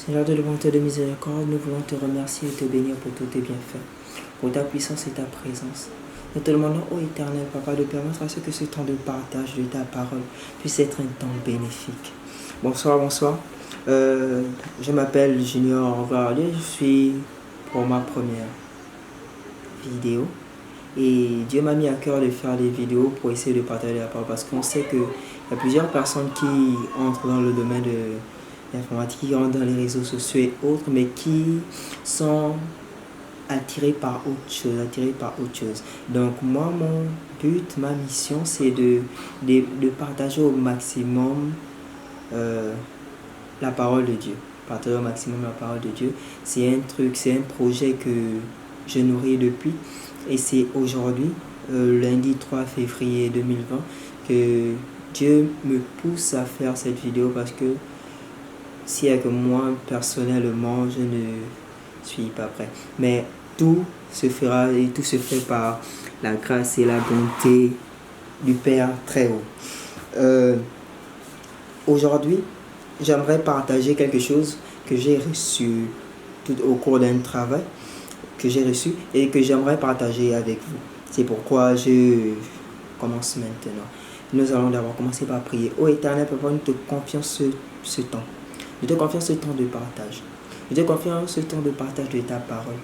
Seigneur de bonté de miséricorde, nous voulons te remercier et te bénir pour tous tes bienfaits, pour ta puissance et ta présence. Nous te demandons, ô Éternel Papa, de permettre à ce que ce temps de partage de ta parole puisse être un temps bénéfique. Bonsoir, bonsoir. Je m'appelle Junior Varlier, je suis pour ma première vidéo. Et Dieu m'a mis à cœur de faire des vidéos pour essayer de partager la parole, parce qu'on sait qu'il y a plusieurs personnes qui entrent dans le domaine de l'informatique, qui entrent dans les réseaux sociaux et autres, mais qui sont attirés par autre chose, Donc moi, mon but, ma mission, c'est de partager au maximum la parole de Dieu. Partager au maximum la parole de Dieu. C'est un projet que je nourris depuis. Et c'est aujourd'hui, lundi 3 février 2020, que Dieu me pousse à faire cette vidéo, parce que s'il y a que moi, personnellement, je ne suis pas prêt. Mais tout se fera et tout se fait par la grâce et la bonté du Père très haut. Aujourd'hui, j'aimerais partager quelque chose que j'ai reçu tout au cours d'un travail que j'ai reçu et que j'aimerais partager avec vous. C'est pourquoi je commence maintenant. Nous allons d'abord commencer par prier. Ô Éternel Papa, nous te confions ce temps. Nous te confions ce temps de partage. Nous te confions ce temps de partage de ta parole.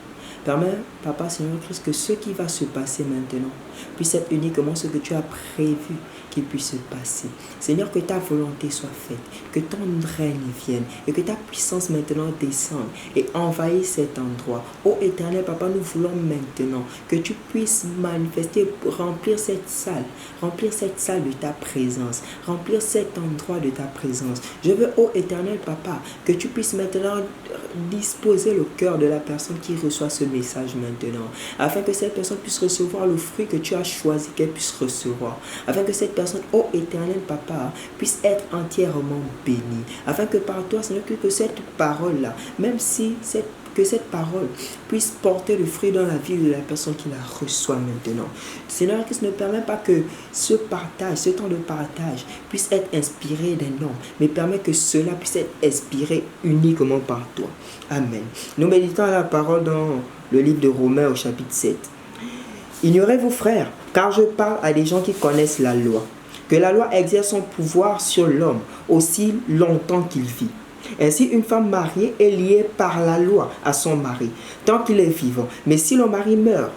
Permets, Papa, Seigneur Christ, que ce qui va se passer maintenant puisse être uniquement ce que tu as prévu qu'il puisse se passer. Seigneur, que ta volonté soit faite, que ton règne vienne et que ta puissance maintenant descende et envahisse cet endroit. Ô Éternel Papa, nous voulons maintenant que tu puisses manifester, remplir cette salle de ta présence, remplir cet endroit de ta présence. Je veux, ô Éternel Papa, que tu puisses maintenant disposer le cœur de la personne qui reçoit ce message maintenant, afin que cette personne puisse recevoir le fruit que tu as choisi qu'elle puisse recevoir, afin que cette personne, ô Éternel Papa, puisse être entièrement bénie, afin que par toi, Seigneur, que cette parole-là, même si que cette parole puisse porter le fruit dans la vie de la personne qui la reçoit maintenant. Seigneur, Christ, ne permet pas que ce temps de partage puisse être inspiré d'un homme, mais permet que cela puisse être inspiré uniquement par toi. Amen. Nous méditons la parole dans le livre de Romains au chapitre 7. Ignorez-vous, frères, car je parle à des gens qui connaissent la loi, que la loi exerce son pouvoir sur l'homme aussi longtemps qu'il vit. Ainsi, une femme mariée est liée par la loi à son mari, tant qu'il est vivant. Mais si le mari meurt,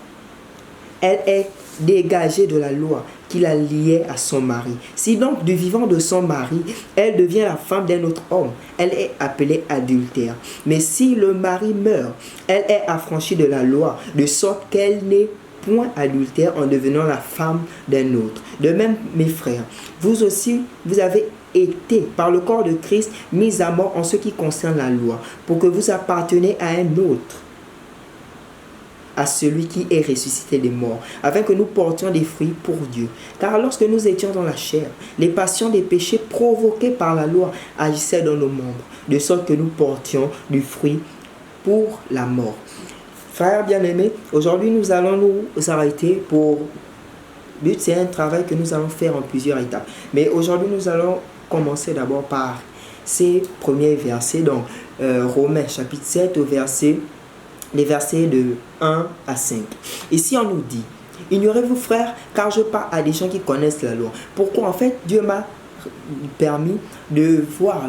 elle est dégagée de la loi qui la liait à son mari. Si donc du vivant de son mari, elle devient la femme d'un autre homme, elle est appelée adultère. Mais si le mari meurt, elle est affranchie de la loi, de sorte qu'elle n'est point adultère en devenant la femme d'un autre. De même, mes frères, vous aussi, vous avez été par le corps de Christ mis à mort en ce qui concerne la loi, pour que vous apparteniez à un autre, à celui qui est ressuscité des morts, afin que nous portions des fruits pour Dieu. Car lorsque nous étions dans la chair, les passions des péchés provoqués par la loi agissaient dans nos membres, de sorte que nous portions du fruit pour la mort. Frères bien-aimés, aujourd'hui nous allons nous arrêter pour... But, c'est un travail que nous allons faire en plusieurs étapes. Mais aujourd'hui nous allons commencer d'abord par ces premiers versets, donc Romains chapitre 7 les versets de 1 à 5. Ici on nous dit, ignorez-vous frères, car je parle à des gens qui connaissent la loi. Pourquoi? En fait, Dieu m'a permis de voir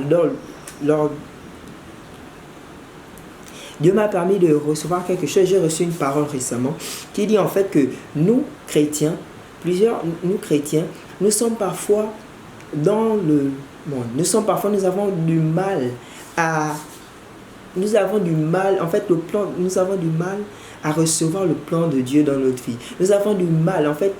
Dieu m'a permis de recevoir quelque chose. J'ai reçu une parole récemment qui dit en fait que nous chrétiens, nous sommes parfois dans le monde. Nous avons du mal à recevoir le plan de Dieu dans notre vie. Nous avons du mal, en fait,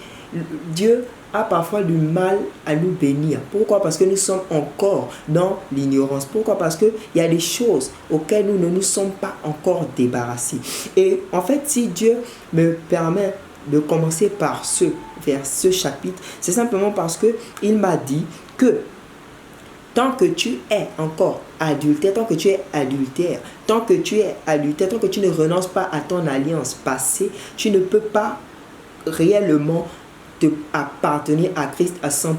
Dieu a parfois du mal à nous bénir. Pourquoi? Parce que nous sommes encore dans l'ignorance. Pourquoi? Parce qu'il y a des choses auxquelles nous ne nous sommes pas encore débarrassés. Et en fait, si Dieu me permet de commencer par ce chapitre, c'est simplement parce qu'il m'a dit que tant que tu es encore adultère, tant que tu ne renonces pas à ton alliance passée, tu ne peux pas réellement te appartenir à Christ à 100%.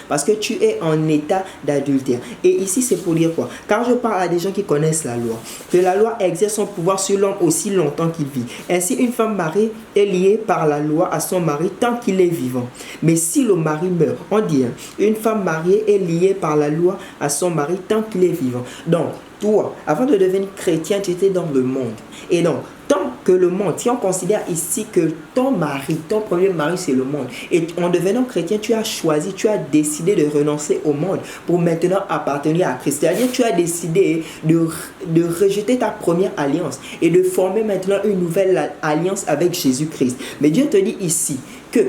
Parce que tu es en état d'adultère. Et ici, c'est pour dire quoi? Car je parle à des gens qui connaissent la loi. Que la loi exerce son pouvoir sur l'homme aussi longtemps qu'il vit. Ainsi, une femme mariée est liée par la loi à son mari tant qu'il est vivant. Mais si le mari meurt, on dit, une femme mariée est liée par la loi à son mari tant qu'il est vivant. Donc, toi, avant de devenir chrétien, tu étais dans le monde. Et donc, tant que le monde, si on considère ici que ton mari, ton premier mari, c'est le monde. Et en devenant chrétien, tu as choisi, tu as décidé de renoncer au monde pour maintenant appartenir à Christ. C'est-à-dire que tu as décidé de rejeter ta première alliance et de former maintenant une nouvelle alliance avec Jésus-Christ. Mais Dieu te dit ici que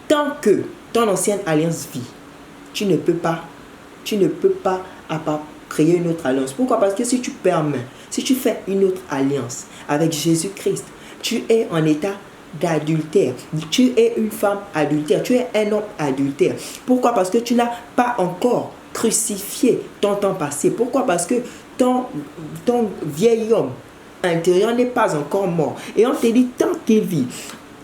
tant que ton ancienne alliance vit, tu ne peux pas créer une autre alliance. Pourquoi? Parce que si tu permets, si tu fais une autre alliance avec Jésus-Christ, tu es en état d'adultère. Tu es une femme adultère. Tu es un homme adultère. Pourquoi? Parce que tu n'as pas encore crucifié ton temps passé. Pourquoi? Parce que ton vieil homme intérieur n'est pas encore mort. Et on te dit, tant qu'il vit,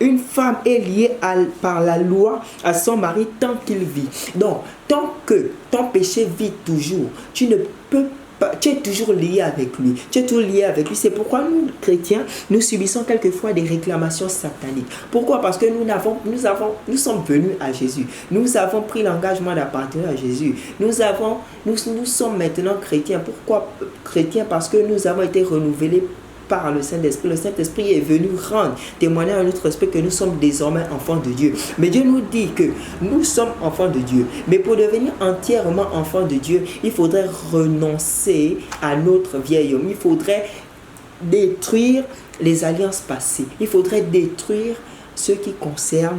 une femme est liée par la loi à son mari tant qu'il vit. Donc, tant que ton péché vit toujours, tu ne peux pas, tu es toujours lié avec lui. Tu es toujours lié avec lui. C'est pourquoi nous, chrétiens, nous subissons quelquefois des réclamations sataniques. Pourquoi? Parce que nous sommes venus à Jésus. Nous avons pris l'engagement d'appartenir à Jésus. Nous sommes maintenant chrétiens. Pourquoi chrétiens? Parce que nous avons été renouvelés par le Saint-Esprit. Le Saint-Esprit est venu rendre témoigner à notre esprit que nous sommes désormais enfants de Dieu. Mais Dieu nous dit que nous sommes enfants de Dieu. Mais pour devenir entièrement enfants de Dieu, il faudrait renoncer à notre vieil homme. Il faudrait détruire les alliances passées. Il faudrait détruire ce qui concerne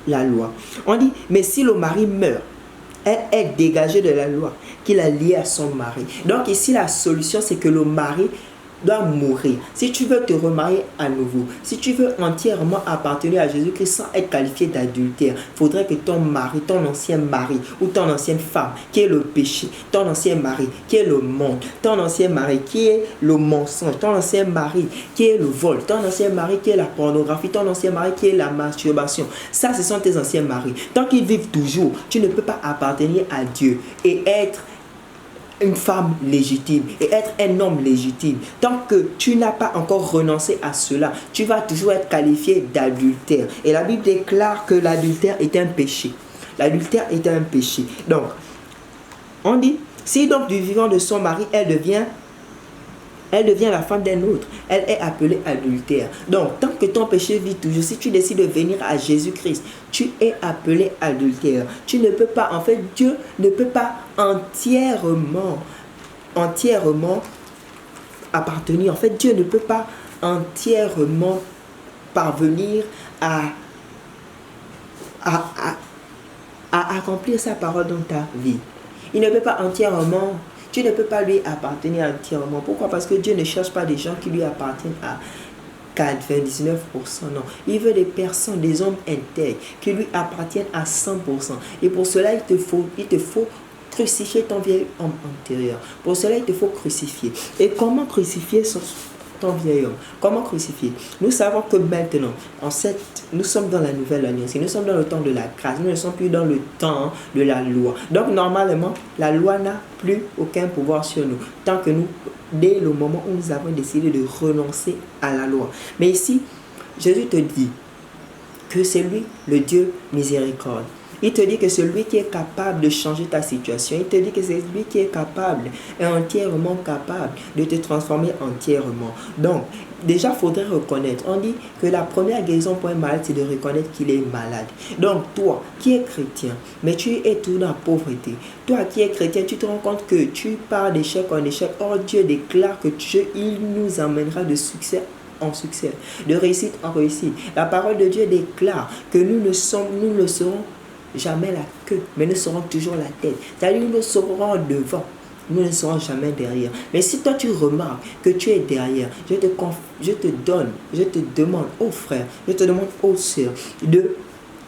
la loi. On dit, mais si le mari meurt, elle est dégagée de la loi qu'il a liée à son mari. Donc ici, la solution, c'est que le mari doit mourir. Si tu veux te remarier à nouveau, si tu veux entièrement appartenir à Jésus-Christ sans être qualifié d'adultère, il faudrait que ton mari, ton ancien mari ou ton ancienne femme qui est le péché, ton ancien mari qui est le monde, ton ancien mari qui est le mensonge, ton ancien mari qui est le vol, ton ancien mari qui est la pornographie, ton ancien mari qui est la masturbation, ça ce sont tes anciens maris. Tant qu'ils vivent toujours, tu ne peux pas appartenir à Dieu et être une femme légitime et être un homme légitime. Tant que tu n'as pas encore renoncé à cela, tu vas toujours être qualifié d'adultère. Et la Bible déclare que l'adultère est un péché. L'adultère est un péché. Donc, on dit, si donc du vivant de son mari, elle devient la femme d'un autre, elle est appelée adultère. Donc, tant que ton péché vit toujours, si tu décides de venir à Jésus-Christ, tu es appelé adultère. Tu ne peux pas, en fait, Dieu ne peut pas entièrement appartenir. En fait, Dieu ne peut pas entièrement parvenir à accomplir sa parole dans ta vie. Il ne peut pas entièrement. Tu ne peux pas lui appartenir entièrement. Pourquoi? Parce que Dieu ne cherche pas des gens qui lui appartiennent à 99%. Non. Il veut des personnes, des hommes intègres qui lui appartiennent à 100%. Et pour cela, il te faut crucifier ton vieil homme intérieur. Pour cela, il te faut crucifier. Et comment crucifier ton vieil homme? Comment crucifier? Nous savons que maintenant, nous sommes dans la nouvelle alliance. Nous sommes dans le temps de la grâce. Nous ne sommes plus dans le temps de la loi. Donc, normalement, la loi n'a plus aucun pouvoir sur nous. Tant que dès le moment où nous avons décidé de renoncer à la loi. Mais ici, Jésus te dit que c'est lui, le Dieu miséricorde. Il te dit que c'est lui qui est capable de changer ta situation. Il te dit que c'est lui qui est capable et entièrement capable de te transformer entièrement. Donc, déjà, il faudrait reconnaître. On dit que la première guérison pour un malade, c'est de reconnaître qu'il est malade. Donc, toi qui es chrétien, mais tu es toujours dans la pauvreté. Toi qui es chrétien, tu te rends compte que tu pars d'échec en échec. Or, Dieu déclare que il nous emmènera de succès en succès, de réussite en réussite. La parole de Dieu déclare que nous ne serons jamais la queue, mais nous serons toujours la tête. C'est-à-dire nous serons devant, nous ne serons jamais derrière. Mais si toi tu remarques que tu es derrière, je te demande, oh frère, je te demande, oh sœur, de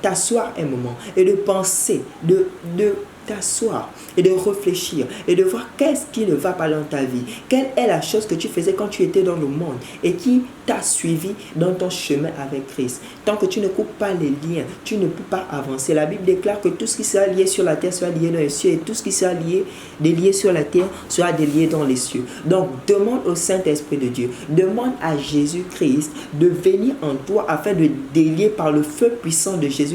t'asseoir un moment et de penser, de t'asseoir et de réfléchir et de voir qu'est-ce qui ne va pas dans ta vie. Quelle est la chose que tu faisais quand tu étais dans le monde et qui t'a suivi dans ton chemin avec Christ. Tant que tu ne coupes pas les liens, tu ne peux pas avancer. La Bible déclare que tout ce qui sera lié sur la terre sera lié dans les cieux et tout ce qui sera délié sur la terre sera délié dans les cieux. Donc, demande au Saint-Esprit de Dieu, demande à Jésus-Christ de venir en toi afin de délier par le feu puissant de Jésus